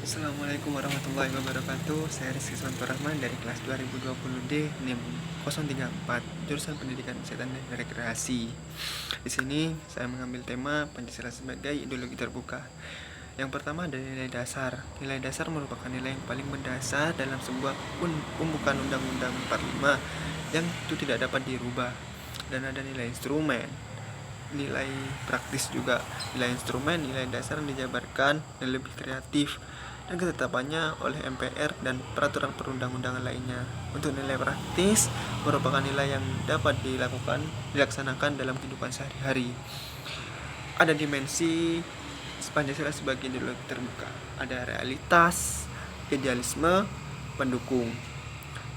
Assalamualaikum warahmatullahi wabarakatuh. Saya Rizky Rahman dari kelas 2020D NIM 034 jurusan Pendidikan Kesehatan dan Rekreasi. Di sini saya mengambil tema Pancasila sebagai ideologi terbuka. Yang pertama ada nilai dasar. Nilai dasar merupakan nilai yang paling mendasar dalam sebuah pembukaan Undang-Undang 45 yang itu tidak dapat dirubah. Dan ada nilai instrumen, nilai praktis juga. Nilai instrumen, nilai dasar yang dijabarkan dan lebih kreatif dan ketetapannya oleh MPR dan peraturan perundang-undangan lainnya. Untuk nilai praktis merupakan nilai yang dapat dilaksanakan dalam kehidupan sehari-hari. Ada dimensi Pancasila sebagai ideologi terbuka. Ada realitas, idealisme, pendukung.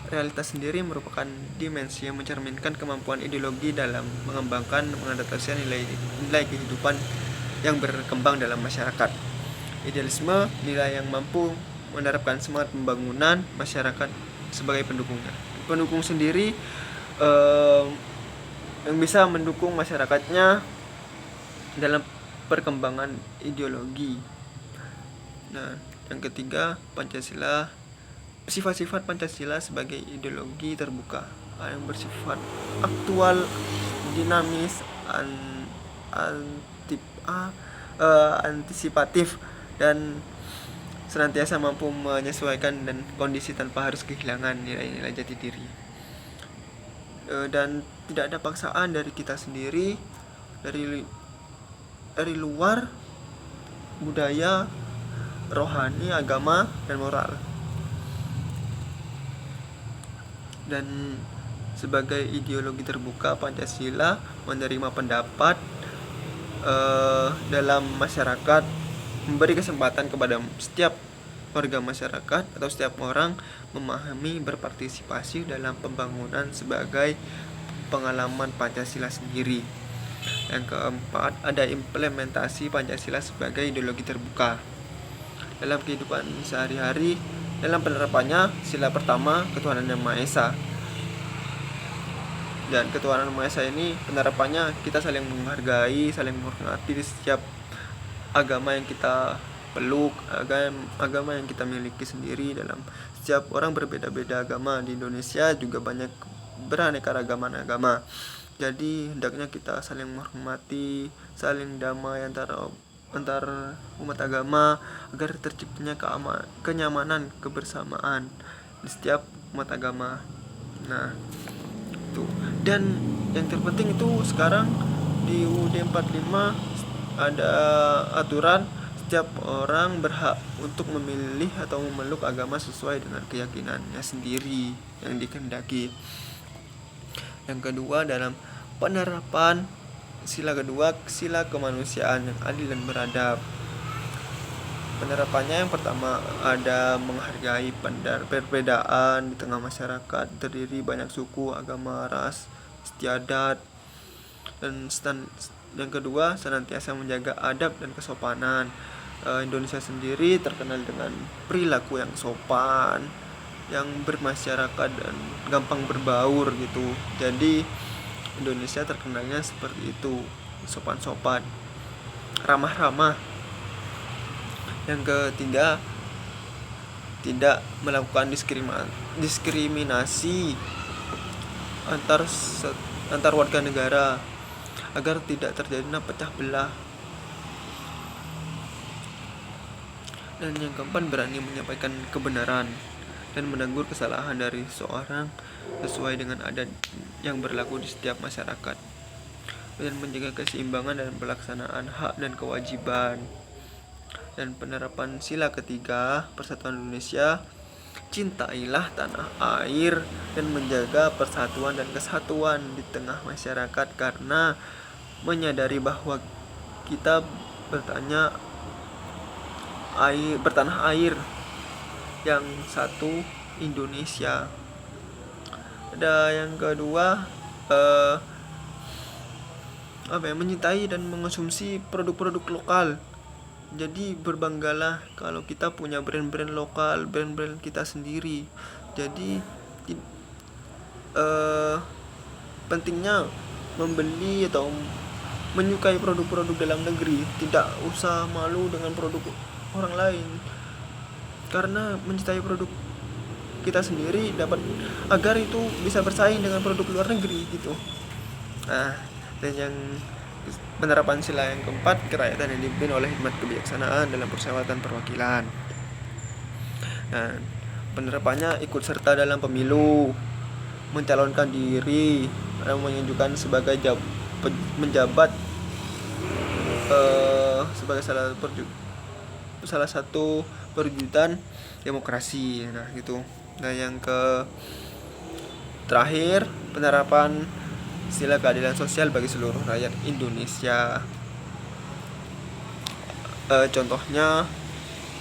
Realitas sendiri merupakan dimensi yang mencerminkan kemampuan ideologi dalam mengembangkan mengadaptasi nilai kehidupan yang berkembang dalam masyarakat. Idealisme, nilai yang mampu menerapkan semangat pembangunan masyarakat sebagai pendukungnya. Pendukung sendiri yang bisa mendukung masyarakatnya dalam perkembangan ideologi. Nah, yang ketiga, Pancasila, sifat-sifat Pancasila sebagai ideologi terbuka yang bersifat aktual, dinamis, antisipatif, dan senantiasa mampu menyesuaikan dan kondisi tanpa harus kehilangan nilai-nilai jati diri. Dan tidak ada paksaan dari kita sendiri, dari luar, budaya, rohani, agama, dan moral. Dan sebagai ideologi terbuka, Pancasila menerima pendapat dalam masyarakat, memberi kesempatan kepada setiap warga masyarakat atau setiap orang memahami, berpartisipasi dalam pembangunan sebagai pengalaman Pancasila sendiri. Yang keempat, ada implementasi Pancasila sebagai ideologi terbuka dalam kehidupan sehari-hari. Dalam penerapannya, sila pertama, ketuhanan yang Maha Esa. Dan ketuhanan Maha Esa ini penerapannya kita saling menghargai, saling menghormati di setiap agama yang kita peluk, agama yang kita miliki sendiri. Dalam setiap orang berbeda-beda agama. Di Indonesia juga banyak beraneka-ragaman agama. Jadi hendaknya kita saling menghormati, saling damai antar umat agama agar terciptanya kenyamanan, kebersamaan di setiap umat agama. Nah, itu. Dan yang terpenting itu sekarang di UUD 45 ada aturan setiap orang berhak untuk memilih atau memeluk agama sesuai dengan keyakinannya sendiri yang dikehendaki. Yang kedua, dalam penerapan sila kedua, sila kemanusiaan yang adil dan beradab. Penerapannya yang pertama ada menghargai perbedaan di tengah masyarakat, terdiri banyak suku, agama, ras, istiadat, dan yang kedua, senantiasa menjaga adab dan kesopanan. Indonesia sendiri terkenal dengan perilaku yang sopan, yang bermasyarakat dan gampang berbaur gitu. Jadi Indonesia terkenalnya seperti itu, sopan-sopan, ramah-ramah. Yang ketiga, tidak melakukan diskriminasi antar warga negara agar tidak terjadi pecah belah. Dan yang keempat, berani menyampaikan kebenaran dan menegur kesalahan dari seorang sesuai dengan adat yang berlaku di setiap masyarakat, dan menjaga keseimbangan dan pelaksanaan hak dan kewajiban. Dan penerapan sila ketiga, Persatuan Indonesia, cintailah tanah air dan menjaga persatuan dan kesatuan di tengah masyarakat, karena menyadari bahwa kita bertanah air yang satu, Indonesia. Ada yang kedua, menyintai dan mengonsumsi produk-produk lokal. Jadi berbanggalah kalau kita punya brand-brand lokal, brand-brand kita sendiri. Jadi pentingnya membeli atau menyukai produk-produk dalam negeri, tidak usah malu dengan produk orang lain. karena mencintai produk kita sendiri dapat agar itu bisa bersaing dengan produk luar negeri gitu. Nah, dan yang penerapan sila yang keempat, kerakyatan yang dipimpin oleh hikmat kebijaksanaan dalam persyaratan perwakilan. Nah, penerapannya ikut serta dalam pemilu, mencalonkan diri, menunjukkan sebagai menjabat sebagai salah satu perwujudan demokrasi. Nah gitu. Nah yang terakhir, penerapan sila keadilan sosial bagi seluruh rakyat Indonesia. Contohnya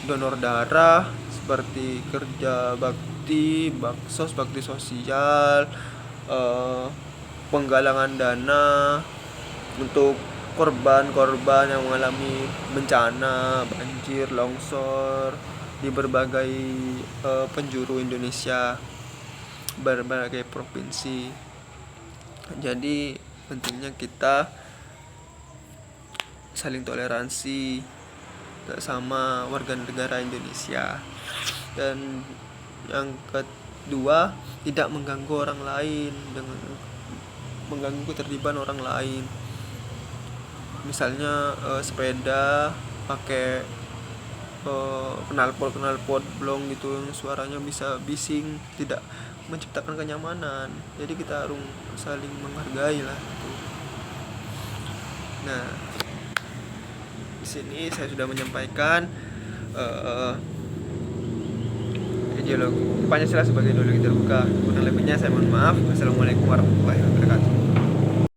donor darah, seperti kerja bakti, baksos, bakti sosial, penggalangan dana untuk korban-korban yang mengalami bencana, banjir, longsor di berbagai penjuru Indonesia, berbagai provinsi. Jadi pentingnya kita saling toleransi sama warga negara Indonesia. Dan yang kedua, tidak mengganggu orang lain, dengan mengganggu ketertiban orang lain. Misalnya sepeda pakai knalpot blong gitu yang suaranya bisa bising, tidak menciptakan kenyamanan. Jadi kita harus saling menghargai lah gitu. Nah, di sini saya sudah menyampaikan ideologi Pancasila sebagai ideologi terbuka. Kurang lebihnya saya mohon maaf. Wassalamualaikum warahmatullahi wabarakatuh.